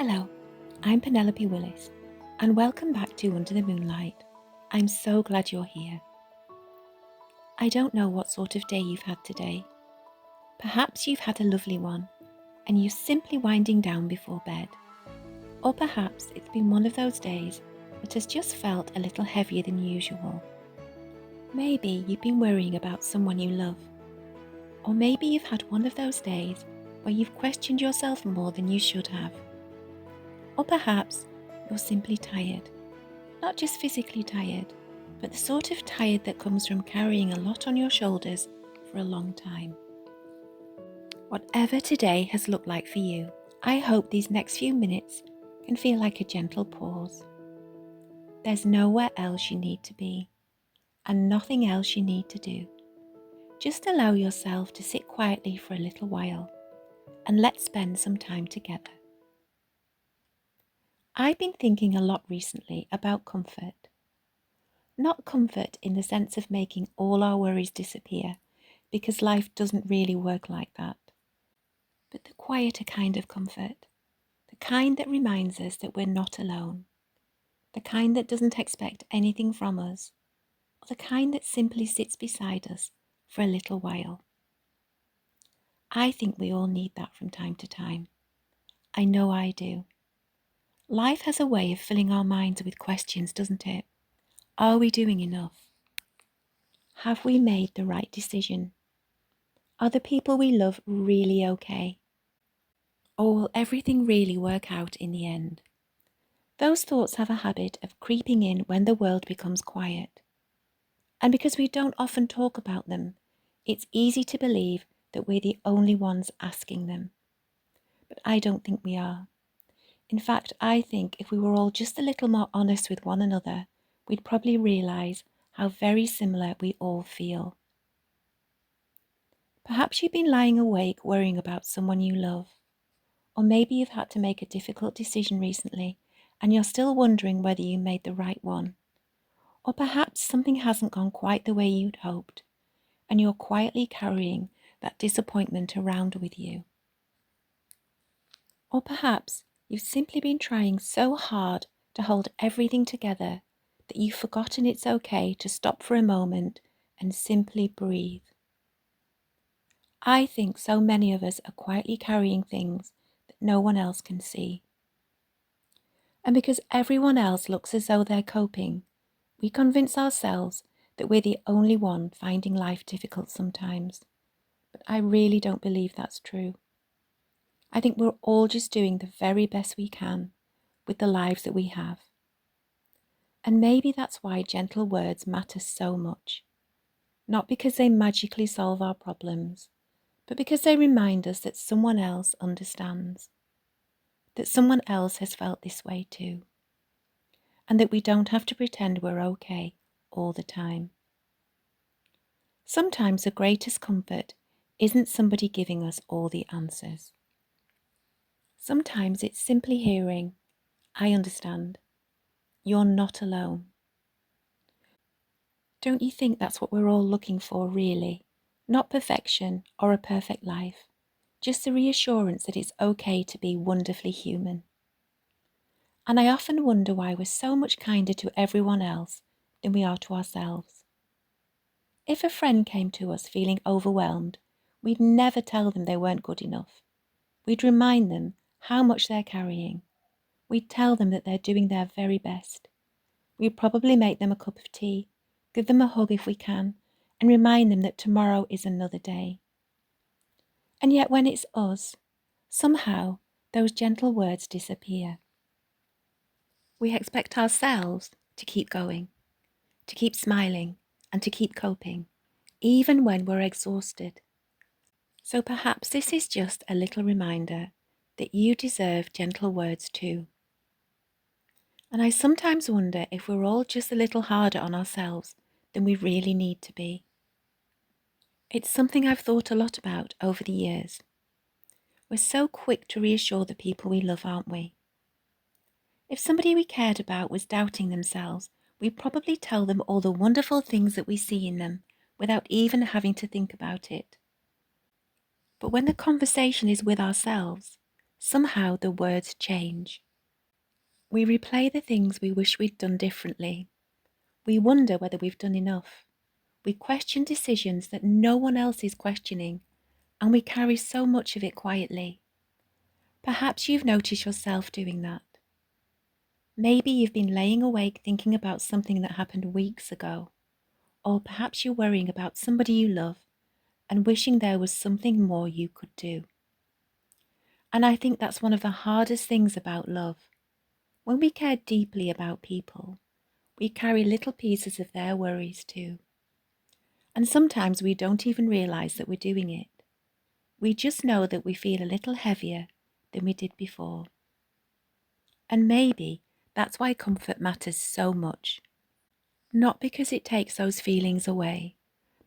Hello, I'm Penelope Willis, and welcome back to Under the Moonlight. I'm so glad you're here. I don't know what sort of day you've had today. Perhaps you've had a lovely one, and you're simply winding down before bed. Or perhaps it's been one of those days that has just felt a little heavier than usual. Maybe you've been worrying about someone you love. Or maybe you've had one of those days where you've questioned yourself more than you should have. Or perhaps you're simply tired. Not just physically tired, but the sort of tired that comes from carrying a lot on your shoulders for a long time. Whatever today has looked like for you, I hope these next few minutes can feel like a gentle pause. There's nowhere else you need to be, and nothing else you need to do. Just allow yourself to sit quietly for a little while, and let's spend some time together. I've been thinking a lot recently about comfort. Not comfort in the sense of making all our worries disappear, because life doesn't really work like that. But the quieter kind of comfort, the kind that reminds us that we're not alone, the kind that doesn't expect anything from us, or the kind that simply sits beside us for a little while. I think we all need that from time to time. I know I do. Life has a way of filling our minds with questions, doesn't it? Are we doing enough? Have we made the right decision? Are the people we love really okay? Or will everything really work out in the end? Those thoughts have a habit of creeping in when the world becomes quiet. And because we don't often talk about them, it's easy to believe that we're the only ones asking them. But I don't think we are. In fact, I think if we were all just a little more honest with one another, we'd probably realise how very similar we all feel. Perhaps you've been lying awake worrying about someone you love. Or maybe you've had to make a difficult decision recently and you're still wondering whether you made the right one. Or perhaps something hasn't gone quite the way you'd hoped and you're quietly carrying that disappointment around with you. Or perhaps you've simply been trying so hard to hold everything together that you've forgotten it's okay to stop for a moment and simply breathe. I think so many of us are quietly carrying things that no one else can see. And because everyone else looks as though they're coping, we convince ourselves that we're the only one finding life difficult sometimes. But I really don't believe that's true. I think we're all just doing the very best we can with the lives that we have. And maybe that's why gentle words matter so much. Not because they magically solve our problems, but because they remind us that someone else understands. That someone else has felt this way too. And that we don't have to pretend we're okay all the time. Sometimes the greatest comfort isn't somebody giving us all the answers. Sometimes it's simply hearing, I understand. You're not alone. Don't you think that's what we're all looking for, really? Not perfection or a perfect life, just the reassurance that it's okay to be wonderfully human. And I often wonder why we're so much kinder to everyone else than we are to ourselves. If a friend came to us feeling overwhelmed, we'd never tell them they weren't good enough. We'd remind them how much they're carrying. We'd tell them that they're doing their very best. We'd probably make them a cup of tea, give them a hug if we can, and remind them that tomorrow is another day. And yet when it's us, somehow those gentle words disappear. We expect ourselves to keep going, to keep smiling, and to keep coping, even when we're exhausted. So perhaps this is just a little reminder that you deserve gentle words too. And I sometimes wonder if we're all just a little harder on ourselves than we really need to be. It's something I've thought a lot about over the years. We're so quick to reassure the people we love, aren't we? If somebody we cared about was doubting themselves, we'd probably tell them all the wonderful things that we see in them without even having to think about it. But when the conversation is with ourselves, somehow the words change. We replay the things we wish we'd done differently. We wonder whether we've done enough. We question decisions that no one else is questioning, and we carry so much of it quietly. Perhaps you've noticed yourself doing that. Maybe you've been laying awake thinking about something that happened weeks ago, or perhaps you're worrying about somebody you love and wishing there was something more you could do. And I think that's one of the hardest things about love. When we care deeply about people, we carry little pieces of their worries too. And sometimes we don't even realize that we're doing it. We just know that we feel a little heavier than we did before. And maybe that's why comfort matters so much. Not because it takes those feelings away,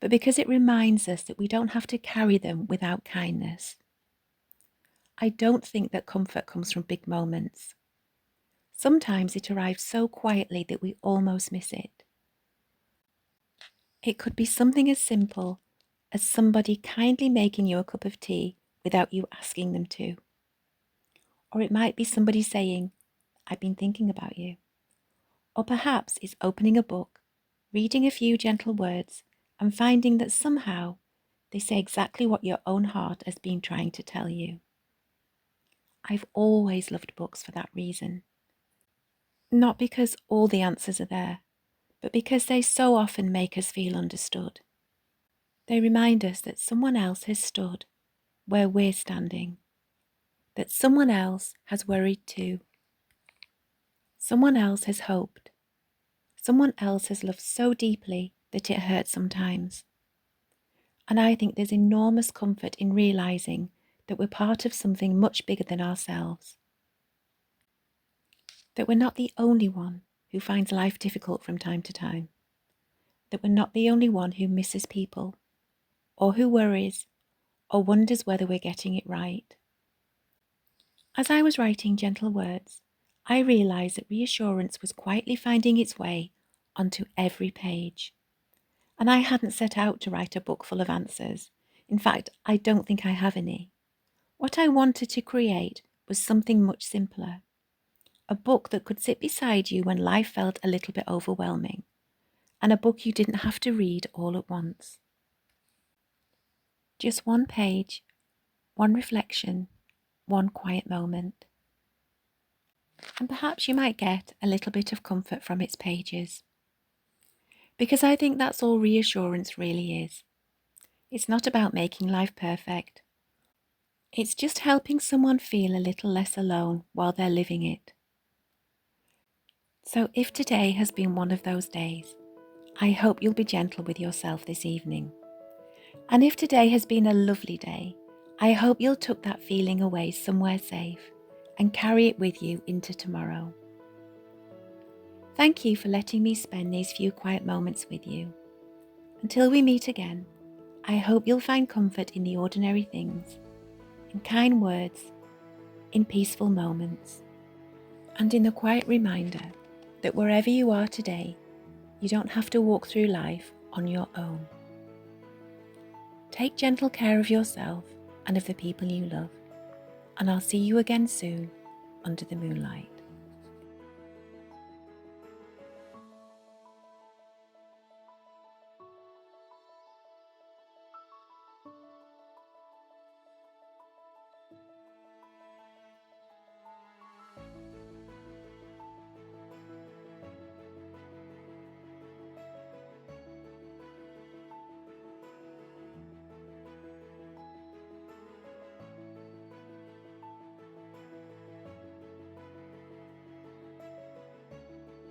but because it reminds us that we don't have to carry them without kindness. I don't think that comfort comes from big moments. Sometimes it arrives so quietly that we almost miss it. It could be something as simple as somebody kindly making you a cup of tea without you asking them to. Or it might be somebody saying, "I've been thinking about you." Or perhaps it's opening a book, reading a few gentle words, and finding that somehow they say exactly what your own heart has been trying to tell you. I've always loved books for that reason. Not because all the answers are there, but because they so often make us feel understood. They remind us that someone else has stood where we're standing, that someone else has worried too, someone else has hoped, someone else has loved so deeply that it hurts sometimes. And I think there's enormous comfort in realizing that we're part of something much bigger than ourselves. That we're not the only one who finds life difficult from time to time. That we're not the only one who misses people, or who worries, or wonders whether we're getting it right. As I was writing gentle words, I realized that reassurance was quietly finding its way onto every page. And I hadn't set out to write a book full of answers. In fact, I don't think I have any. What I wanted to create was something much simpler. A book that could sit beside you when life felt a little bit overwhelming. And a book you didn't have to read all at once. Just one page, one reflection, one quiet moment. And perhaps you might get a little bit of comfort from its pages. Because I think that's all reassurance really is. It's not about making life perfect. It's just helping someone feel a little less alone while they're living it. So if today has been one of those days, I hope you'll be gentle with yourself this evening. And if today has been a lovely day, I hope you'll tuck that feeling away somewhere safe and carry it with you into tomorrow. Thank you for letting me spend these few quiet moments with you. Until we meet again, I hope you'll find comfort in the ordinary things, in kind words, in peaceful moments, and in the quiet reminder that wherever you are today, you don't have to walk through life on your own. Take gentle care of yourself and of the people you love, and I'll see you again soon under the moonlight.